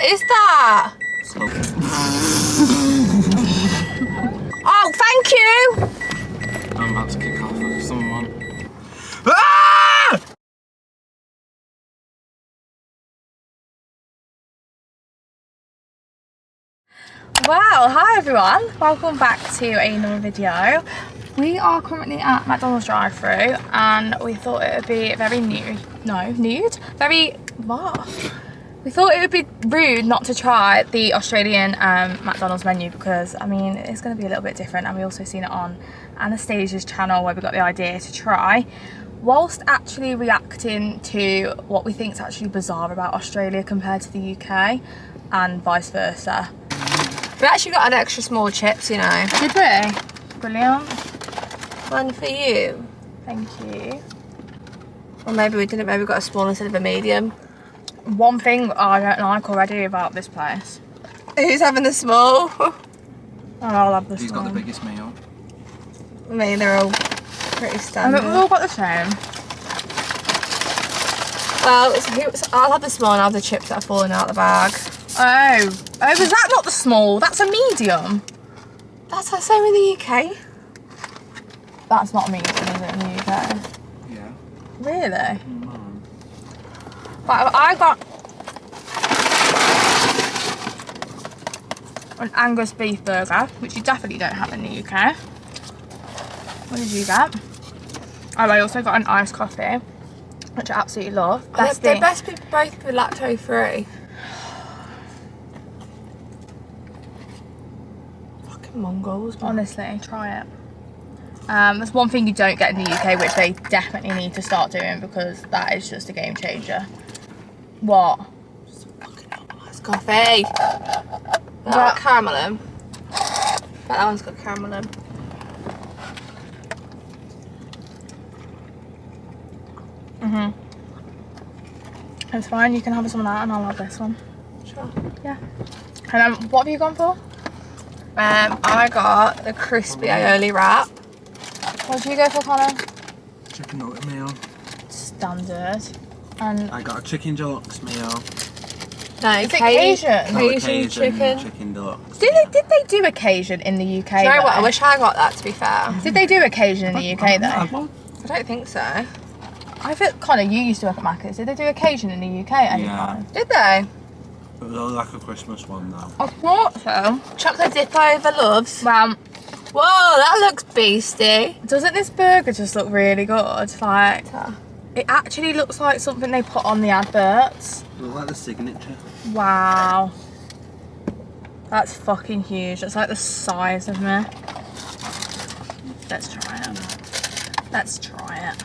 What is that? Oh, thank you! I'm about to kick off with someone. Wow, hi everyone, welcome back to another video. We are currently at McDonald's drive-thru and we thought it would be very we thought it would be rude not to try the Australian McDonald's menu because, I mean, it's going to be a little bit different, and we also seen it on Anastasia's channel where we got the idea to try, whilst actually reacting to what we think is actually bizarre about Australia compared to the UK and vice versa. We actually got an extra small chips, you know. Did we? Brilliant. One for you. Thank you. Or maybe we didn't, maybe we got a small instead of a medium. One thing I don't like already about this place. Who's having the small? I'll have this He's one. got the biggest meal. I mean, they're all pretty I standard. mean, we've all got the same. Well, I'll have the small and I'll have the chips that are falling out of the bag. Oh, was that not the small? That's a medium. That's the same in the UK. That's not a medium, is it, in the UK? Yeah. Really? But I got an Angus beef burger, which you definitely don't have in the UK. What did you get? Oh, I also got an iced coffee, which I absolutely love. They best be both be lactose free. Fucking Mongols, man. Honestly, try it. There's one thing you don't get in the UK, which they definitely need to start doing because that is just a game changer. What? Just fucking iced coffee. Got caramel in. But that one's got caramel in. It's fine, you can have some of that and I'll have this one. Sure. Yeah. And what have you gone for? I got the crispy aioli wrap. What did you go for, Connor? Chicken nugget meal. Standard. And I got a chicken deluxe meal. No, is it Cajun? No, Cajun chicken. Chicken deluxe. Did they do occasion in the UK? Do you know what? I though? wish I got that, to be fair. Did they do occasion in the UK though? I don't think so. I think, Connor, you used to work at Macca's. Did they do occasion in the UK at any Yeah. time? Did they? It was like a Christmas one though. I thought so. Chocolate dip over loves. Well, Whoa, that looks beastie. doesn't this burger just look really good? Like, it actually looks like something they put on the adverts. It looked like the signature. Wow. That's fucking huge. It's like the size of me. Let's try it. Let's try it.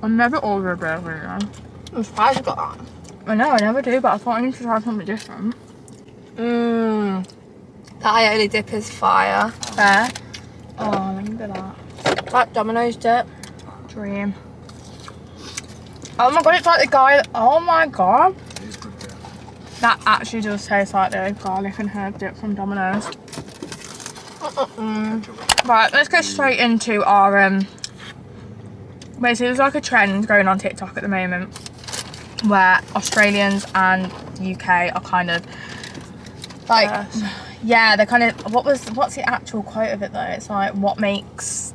I never order a burger, you know. I'm surprised you got that. I know, I never do, but I thought I need to try something different. Mmm. That aioli dip is fire. Fair. Oh, let me do that. Like Domino's dip. Dream. Oh my god, it's like the guy. Oh my god. It is good dip. That actually does taste like the garlic and herb dip from Domino's. Right, let's go straight into our basically there's like a trend going on TikTok at the moment where Australians and the UK are kind of like yeah, they're kind of what's the actual quote of it though? It's like, what makes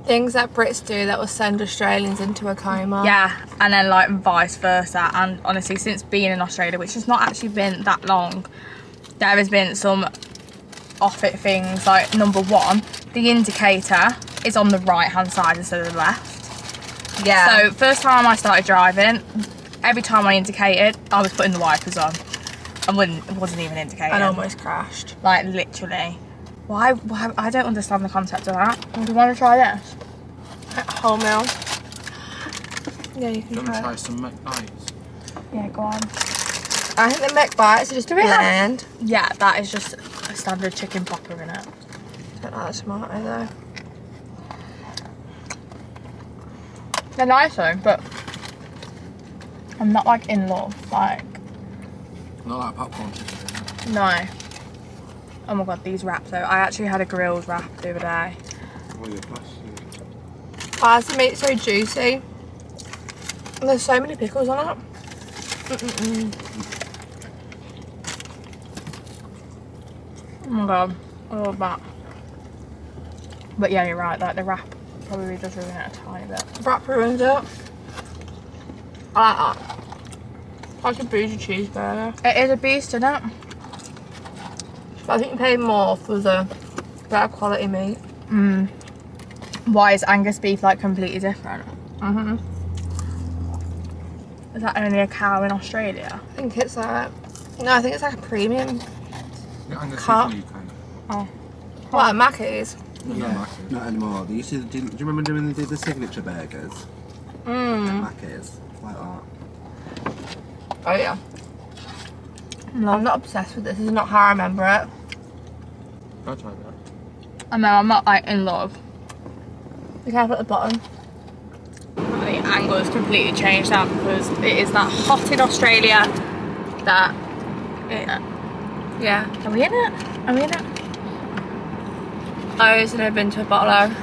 Things that Brits do that will send Australians into a coma. yeah, and then like vice versa. And honestly, since being in Australia, which has not actually been that long, there has been some off it things. Like, number one, the indicator is on the right hand side instead of the left. Yeah. So first time I started driving, every time I indicated, I was putting the wipers on. It wasn't even indicating. And almost crashed. Like, literally. Why? I don't understand the concept of that. Do you want to try this? Whole meal. Yeah, you Do you can want to try try it. some McBites? Yeah, go on. I think the McBites are just bland. Yeah, that is just a standard chicken popper in it. Don't like the tomato though. They're nice though, but I'm not like in love. Like, Not like popcorn chicken, is it? no. Oh my god, these wraps though. I actually had a grilled wrap the other day. Oh, you're plastic. Why is the meat so juicy? There's so many pickles on it. Oh my god, I love that. But yeah, you're right, like the wrap probably does ruin it a tiny bit. Wrap ruins it. I like that. Like a bougie cheeseburger. It is a beast, isn't it? But I think you pay more for the better quality meat. Why is Angus beef like completely different? Is that only a cow in Australia? I think it's like, no, I think it's like a premium. Yeah, and the Cut. seafood kind of. Oh. What, at Mackey's? Yeah. Not anymore. They used to, do you remember when they did the signature burgers? Macca's. Like that. Oh yeah. I'm not obsessed with this. This is not how I remember it. I'll try that. I know, I'm not like in love. Be careful at the bottom. The angle has completely changed now because it is that hot in Australia that... Yeah. Are we in it? Are we in it? I've never been to a bottle.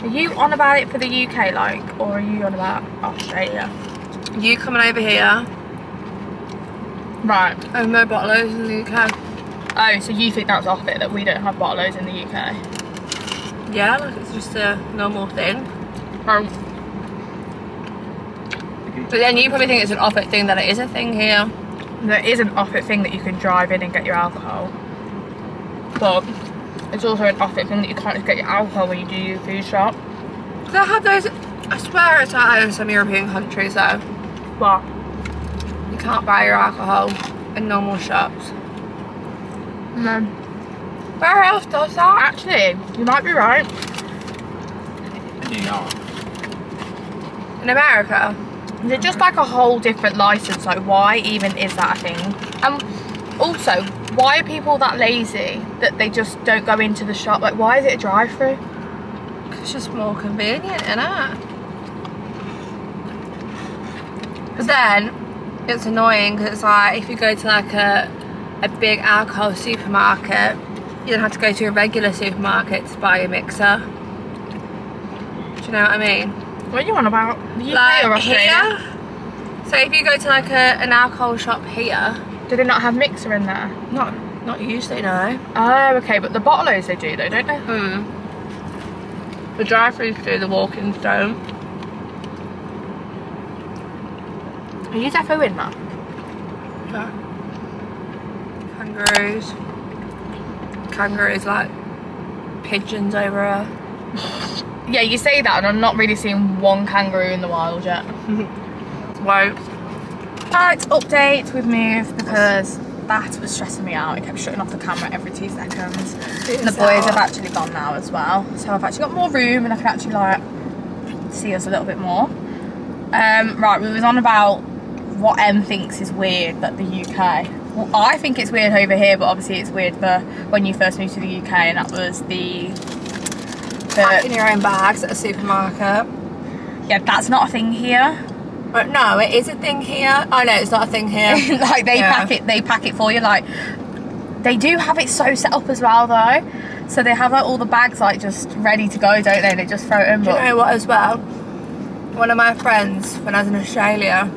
Are you on about it for the UK, like, or are you on about Australia? You coming over here Right. and no bottlers in the UK. Oh, so you think that's off it, that we don't have bottlers in the UK? Yeah, like it's just a normal thing. But then you probably think it's an off-it thing, that it is a thing here. There is an off-it thing that you can drive in and get your alcohol. But it's also an off-it thing that you can't just get your alcohol when you do your food shop. They have those, I swear it's like in some European countries though. But You can't buy your alcohol in normal shops. no. Where else does that? Actually, you might be right. In New York. In America? Is it just like a whole different license? Like, why even is that a thing? And also, why are people that lazy that they just don't go into the shop? Like, why is it a drive-through? It's just more convenient, isn't it? But then, it's annoying because it's like, if you go to like a big alcohol supermarket, you don't have to go to a regular supermarket to buy a mixer. Do you know what I mean? What are you on about? The UK Like or Australia? here, so if you go to like an alcohol shop here, Do they not have mixer in there? not usually, no. Oh, okay, but the bottlers they do though, don't they? The drive-throughs do, the walk-ins don't. Are you defo in that? Yeah. Kangaroos like pigeons over a... Yeah, you say that and I'm not really seeing one kangaroo in the wild yet. Won't. Right, update, we've moved because that was stressing me out. It kept shutting off the camera every 2 seconds. And the boys have actually gone now as well. So I've actually got more room and I can actually like see us a little bit more. Right, we was on about what Em thinks is weird that the UK. Well, I think it's weird over here, but obviously it's weird for when you first moved to the UK, and that was the Packing your own bags at a supermarket. yeah, that's not a thing here. But no, it is a thing here. Oh no, it's not a thing here. Like they pack it for you. Like they do have it so set up as well though. So they have like all the bags like just ready to go, don't they? They just throw it in. Do you know what as well? One of my friends, when I was in Australia,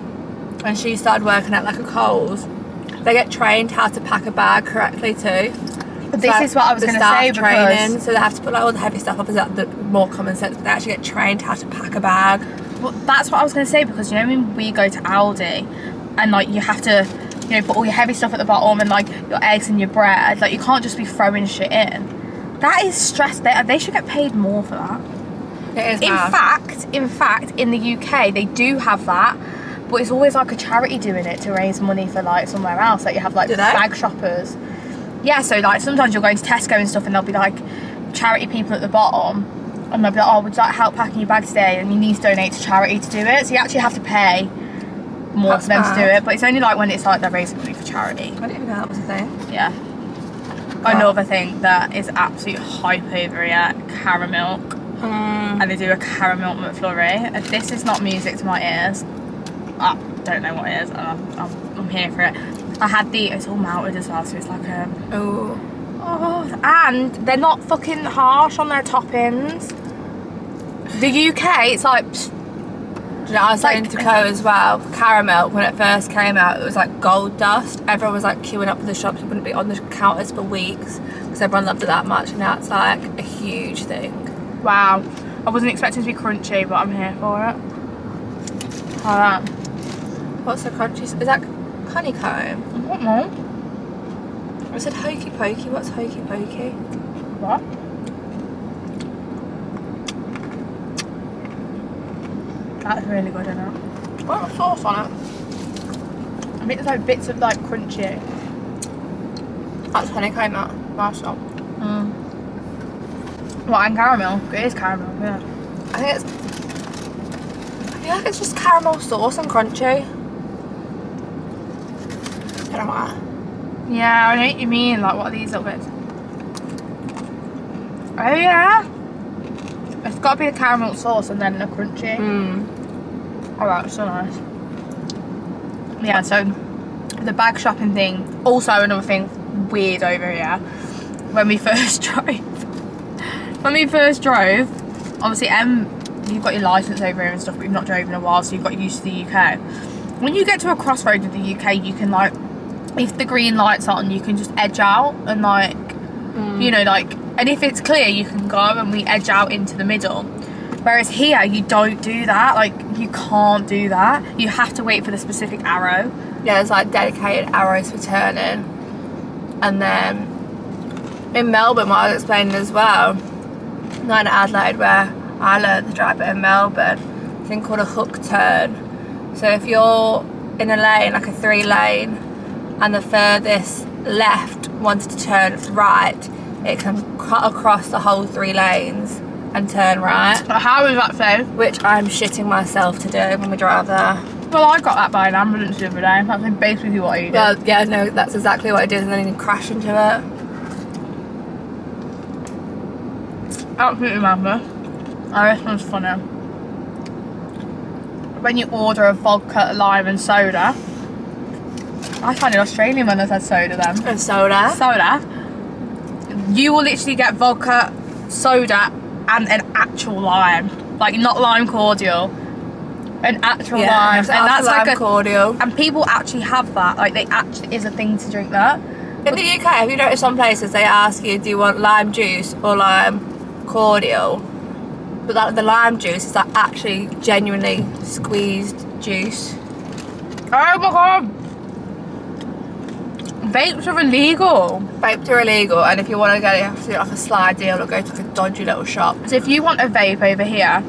and she started working at like a Coles, they get trained how to pack a bag correctly too. But this is what I was going to say, training, because so they have to put like all the heavy stuff up as that, the more common sense, but they actually get trained how to pack a bag. well, that's what I was going to say, because you know when we go to Aldi and like you have to, you know, put all your heavy stuff at the bottom and like your eggs and your bread, like you can't just be throwing shit in. That is stress. They should get paid more for that. It is In fact, in the UK they do have that, but it's always like a charity doing it to raise money for like somewhere else. Like you have like Do they? bag shoppers. Yeah, so like sometimes you'll go into Tesco and stuff and there'll be like charity people at the bottom and they'll be like, oh, would you like help packing your bag today? And you need to donate to charity to do it. So you actually have to pay more That's for them to do mad. it. But it's only like when it's like they're raising money for charity. I didn't even know that was a thing. Yeah. Another thing that is absolute hype over here, caramel. And they do a caramel McFlurry. This is not music to my ears. I don't know what it is. I'm here for it. I had it's all melted as well, so it's like a... Oh. Oh, and they're not fucking harsh on their toppings. The UK, it's like... Psst, You know, I was saying to Co as well, caramel, when it first came out, it was like gold dust. Everyone was like queuing up for the shops. It wouldn't be on the counters for weeks because everyone loved it that much. And now it's like a huge thing. Wow. I wasn't expecting it to be crunchy, but I'm here for it. Hold on. What's the crunchy? Is that honeycomb? I don't know. I said hokey pokey. What's hokey pokey? What? That's really good, isn't it? What's the sauce on it? I think there's like bits of like crunchy. That's honeycomb, that. Nice one. What, and caramel? It is caramel, yeah. I feel like it's just caramel sauce and crunchy. I don't know why. Yeah, I know what you mean. Like, what are these little bits? Oh, yeah. It's got to be the caramel sauce and then the crunchy. Oh, that's so nice. Yeah, so the bag shopping thing. Also, another thing weird over here. When we first drove. Obviously, you've got your licence over here and stuff, but you've not driven in a while, so you've got used to the UK. When you get to a crossroad of the UK, you can, like, if the green light's on, you can just edge out and, like, you know, like, and if it's clear, you can go and we edge out into the middle. Whereas here, you don't do that. Like, you can't do that. You have to wait for the specific arrow. Yeah, there's like dedicated arrows for turning. And then in Melbourne, what I was explaining as well, not in Adelaide where I learned to drive, but in Melbourne, a thing called a hook turn. So if you're in a lane, like a 3-lane, and the furthest left wants to turn right, it can cut across the whole 3 lanes and turn right. How is that safe? Which I'm shitting myself to do when we drive there. Well, I got that by an ambulance the other day. That's basically what I did. Well, yeah, no, that's exactly what I did, and then you crash into it. Absolutely madness. Oh, this one's funny. When you order a vodka, lime and soda, I find it Australian when I said soda then. And soda. You will literally get vodka, soda and an actual lime. Like, not lime cordial. An actual lime. And that's like a cordial. And people actually have that. Like, they actually is a thing to drink that. In the UK, have you noticed some places they ask you, do you want lime juice or lime cordial? But that the lime juice is like actually genuinely squeezed juice. Oh my god! Vapes are illegal. Vapes are illegal, and if you want to get it, you have to do like a slide deal or go to like a dodgy little shop. So if you want a vape over here,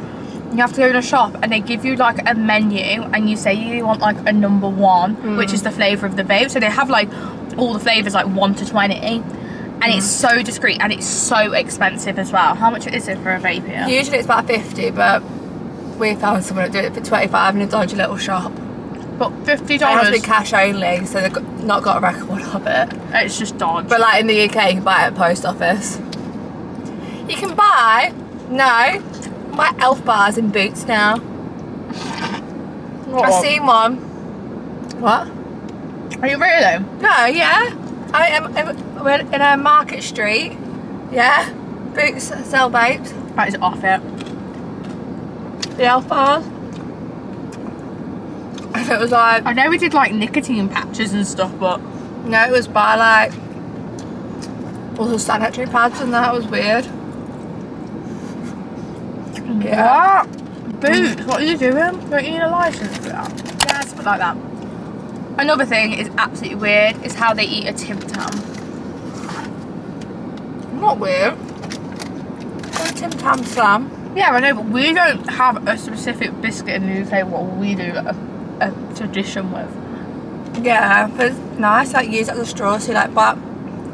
you have to go in a shop and they give you like a menu and you say you want like a number 1, which is the flavour of the vape. So they have like all the flavours like 1 to 20, and it's so discreet and it's so expensive as well. How much is it for a vape here? Usually it's about 50, but we found someone to do it for 25 in a dodgy little shop. But $50. It has to be cash only, so they've not got a record of it. It's just dodge. But like in the UK, you can buy it at the post office. You can buy elf bars in Boots now. What? I've seen one. What? Are you really? No, yeah. We're in a Market Street. Yeah. Boots sell vapes. That is off it. The elf bars. And it was like, I know we did like nicotine patches and stuff, but no, it was by like all the sanitary pads and that. Was weird. Yeah. What? Boots, what are you doing? Don't you need a licence for that? Yeah, something like that. Another thing is absolutely weird is how they eat a Tim Tam. Not weird. It's a Tim Tam slam. Yeah, I know, but we don't have a specific biscuit in the UK what we do a tradition with. Yeah, but it's nice. Like use it as a straw. So like, but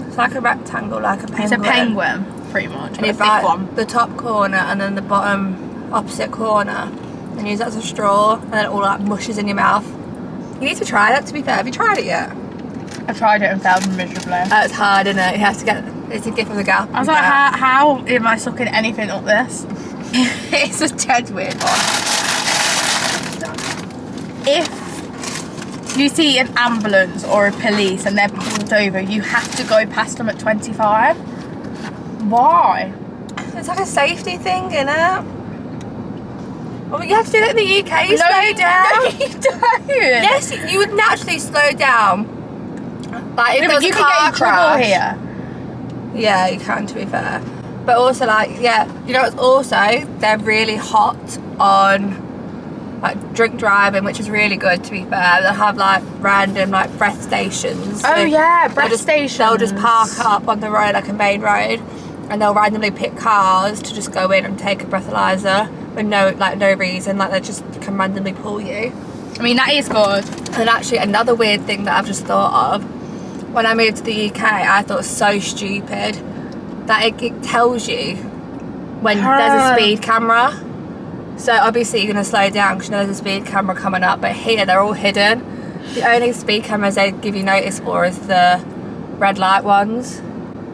it's like a rectangle, like a penguin. It's a penguin, pretty much. And a you big bite one. the top corner and then the bottom opposite corner, and use that as a straw, and then it all like mushes in your mouth. You need to try that. To be fair, have you tried it yet? I tried it and failed miserably. It's hard, isn't it? You have to get. It's a gift of the gap. I was like, how am I sucking anything up this? It's a dead weird one. If you see an ambulance or a police and they're pulled over, you have to go past them at 25. Why? It's like a safety thing, isn't it? Well, you have to do that in the UK. You No, slow you down. No, you don't. Yes, you would naturally slow down. Like if No, there but was you a can get car in trouble crash. here. Yeah, you can, to be fair. But also, like, yeah, you know what's also, they're really hot on like drink driving, which is really good, to be fair. They'll have like random like breath stations. Oh yeah, breath stations. stations. They'll just park up on the road, like a main road, and they'll randomly pick cars to just go in and take a breathalyzer with no reason. Like they just can randomly pull you. I mean, that is good. And actually, another weird thing that I've just thought of, when I moved to the UK, I thought it was so stupid that it tells you when there's a speed camera. So obviously you're going to slow down because you know there's a speed camera coming up, but here they're all hidden. The only speed cameras they give you notice for is the red light ones.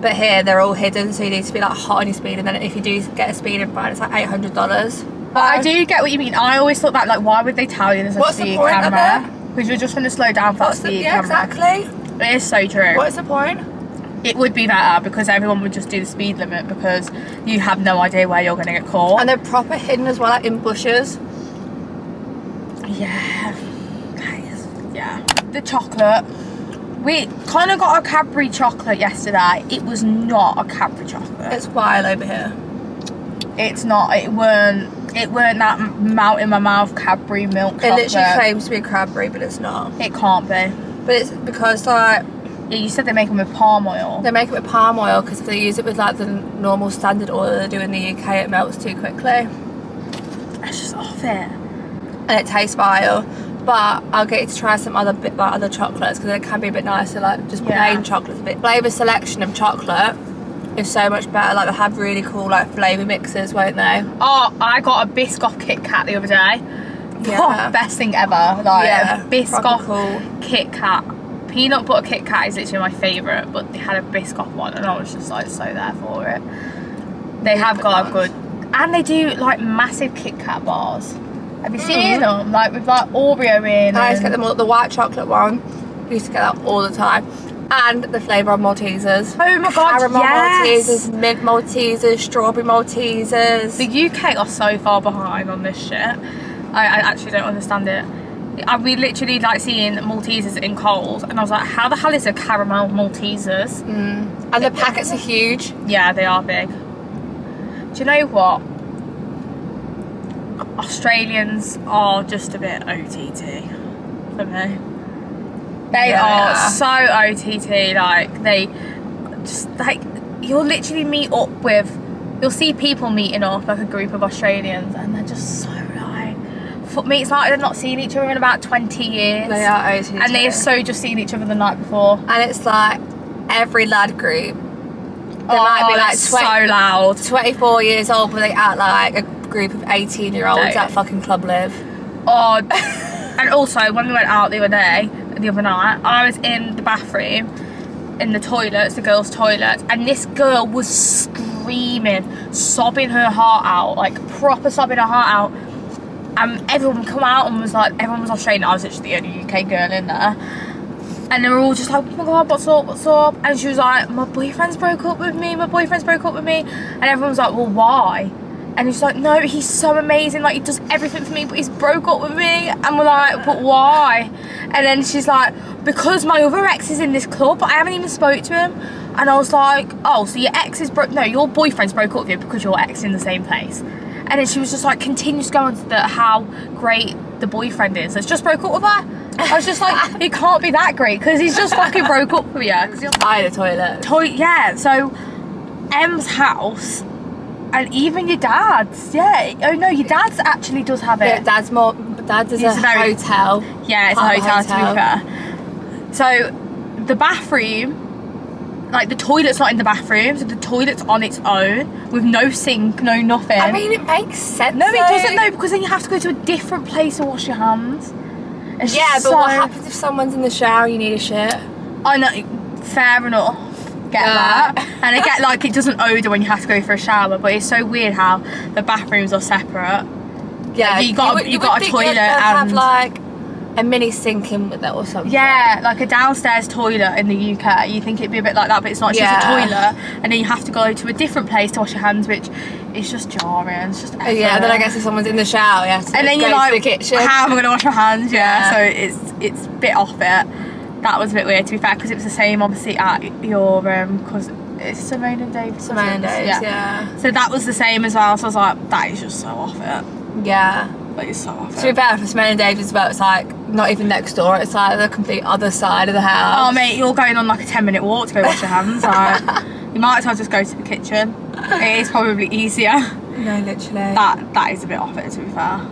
But here they're all hidden, so you need to be like hot on your speed, and then if you do get a speeding fine, it's like $800. But I do get what you mean. I always thought that, like, why would they tell you there's a What's the speed point of camera? Because you're just going to slow down for that speed Yeah, camera. exactly. It is so true. What's the point? It would be better because everyone would just do the speed limit because you have no idea where you're going to get caught. And they're proper hidden as well, like in bushes. Yeah. Yeah. The chocolate. We kind of got a Cadbury chocolate yesterday. It was not a Cadbury chocolate. It's wild over here. It's not. It weren't that melt in my mouth Cadbury milk chocolate. It literally claims to be a Cadbury, but it's not. It can't be. But it's because like Yeah, you said they make them with palm oil. they make it with palm oil, because if they use it with like the normal standard oil they do in the UK, it melts too quickly That's just off it. and it tastes vile. But I'll get you to try some other chocolates, because it can be a bit nicer, like just plain chocolates. A bit flavour selection of chocolate is so much better. Like they have really cool like flavour mixes, won't they? Oh, I got a Biscoff Kit Kat the other day. Yeah. Oh, best thing ever. Like Yeah, a Biscoff proper cool. Kit Kat. Peanut butter Kit Kat is literally my favourite, but they had a Biscoff one and I was just like so there for it. They have got a good, and they do like massive Kit Kat bars. Have you seen them? Like with like Oreo in. I used to get them all, the white chocolate one. I used to get that all the time. And the flavour of Maltesers. Oh my god, Caramel yes! Maltesers, mint Maltesers, strawberry Maltesers. The UK are so far behind on this shit. I actually don't understand it. We literally like seeing Maltesers in Coles, and I was like, how the hell is a caramel Maltesers? And the packets are huge. Yeah, they are big. Do you know what? Australians are just a bit OTT for me. They are so OTT, like they just like, you'll literally meet up with, you'll see people meeting up, like a group of Australians, and they're just so like, it's like they've not seen each other in about 20 years. They are OTT. And they've so just seen each other the night before. And it's like every lad group. They might be like so loud. 24 years old, but they act like a group of 18-year-olds at fucking Club Live. Oh, and also when we went out the other night, I was in the bathroom, in the toilets, the girls' toilets, and this girl was screaming, sobbing her heart out, like proper sobbing her heart out. And everyone come out and was like, everyone was Australian. I was literally the only UK girl in there. And they were all just like, oh my god, what's up? And she was like, my boyfriend's broke up with me. And everyone was like, well, why? And he's like, no, he's so amazing. Like, he does everything for me, but he's broke up with me. And we're like, but why? And then she's like, because my other ex is in this club, but I haven't even spoke to him. And I was like, oh, so your ex is your boyfriend's broke up with you because your ex is in the same place. And then she was just like, continues going to how great the boyfriend is. That's just broke up with her. I was just like, it can't be that great because he's just fucking broke up with you. By the toilet. Yeah, so Em's house and even your dad's. Yeah. Oh no, your dad's actually does have it. Yeah, Dad's is a hotel. Yeah, it's a hotel to be fair. So the bathroom, like the toilet's not in the bathroom, so the toilet's on its own with no sink, no nothing. I mean, it makes sense. No, it doesn't though, because then you have to go to a different place to wash your hands. Yeah, but what happens if someone's in the shower and you need a shit? I know, fair enough. Get that. And it doesn't odour when you have to go for a shower, but it's so weird how the bathrooms are separate. Yeah, you got a toilet have and like a mini sink in with it or something. Yeah, like a downstairs toilet in the UK. You think it'd be a bit like that, but it's not. It's just a toilet, and then you have to go to a different place to wash your hands, which is just jarring. It's just effort. Yeah, and then I guess if someone's in the shower, you have to and then go you're like, to the kitchen. how am I going to wash my hands? Yeah. So it's a bit off it. That was a bit weird, to be fair, because it was the same obviously at your because it's Simone and Dave. Simone and Dave's, yeah. So that was the same as well. So I was like, that is just so off it. Yeah. Like, it's so off To be it. fair, for Simone and Dave's as well, it's like not even next door, it's like the complete other side of the house. Oh mate, you're going on like a 10-minute walk to go wash your hands. Like, you might as well just go to the kitchen. It is probably easier. No, literally. That is a bit off it, to be fair.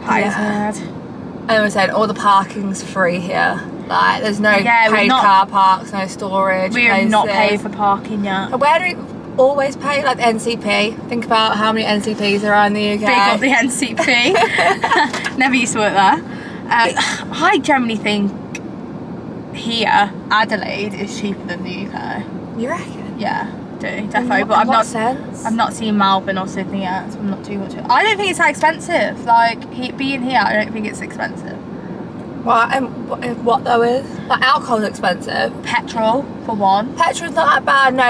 That is weird. And we're saying all the parking's free here. Like, there's no paid car parks, no storage. We have not paid for parking yet. And where do we always pay? Like the NCP. Think about how many NCPs there are in the UK. Big up the NCP. Never used to work there. I generally think here, Adelaide is cheaper than the UK. You reckon? Yeah, do definitely. But I've not seen Melbourne or Sydney yet, so I'm not too much. I don't think it's that expensive. Like being here, I don't think it's expensive. What? And what though is? Like alcohol's expensive. Petrol for one. Petrol's not that bad. No,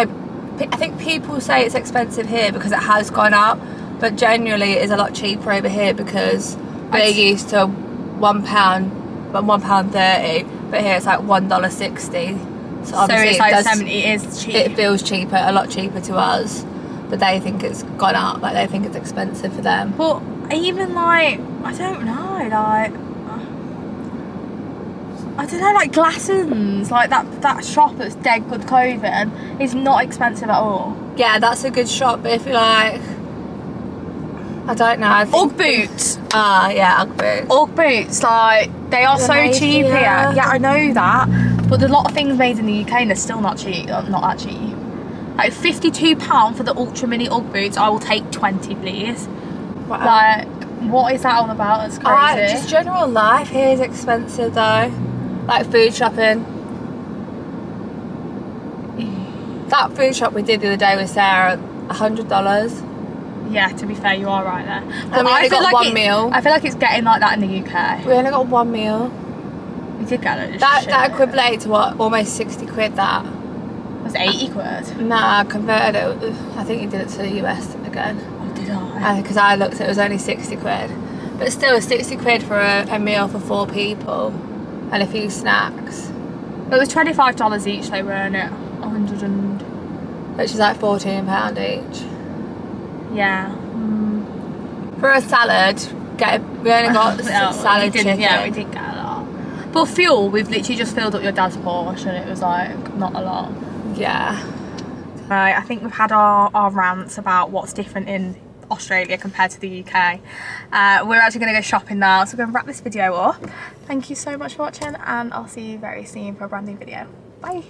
I think people say it's expensive here because it has gone up, but generally it is a lot cheaper over here because we're used to £1, but £1.30, but here it's like $1.60. So obviously it's like 70. It is cheap. It feels cheaper, a lot cheaper to us, but they think it's gone up. Like they think it's expensive for them. But even like I don't know, like like Glassons, like that shop that's dead good clothing is not expensive at all. Yeah, that's a good shop, but if you're like, I don't know. Ugg boots. Yeah, Ugg boots. Ugg boots, like they are so cheap here. Yeah, I know that, but a lot of things made in the UK and they're still not cheap. Not that cheap. Like £52 for the ultra mini Ugg boots. I will take 20, please. Wow. Like, what is that all about? It's crazy. Just general life here is expensive though. Like food shopping. That food shop we did the other day with Sarah, $100. Yeah, to be fair, you are right there. But we only got one meal. I feel like it's getting like that in the UK. We only got one meal. We did get it. That equated to what? Almost 60 quid that. It was 80 quid. Nah, I converted it. I think you did it to the US again. Oh, did I? Because I looked, it was only 60 quid. But still, 60 quid for a meal for 4 people. And a few snacks. It was $25 each, they weren't it? 100 and... Which is like £14 each. Yeah. For a salad, we only got salad chicken. Yeah, we didn't get a lot. But fuel, we've literally just filled up your dad's Porsche and it was like, not a lot. Yeah. Right, I think we've had our rants about what's different in Australia compared to the UK. We're actually going to go shopping now, so we're going to wrap this video up. Thank you so much for watching and I'll see you very soon for a brand new video. Bye.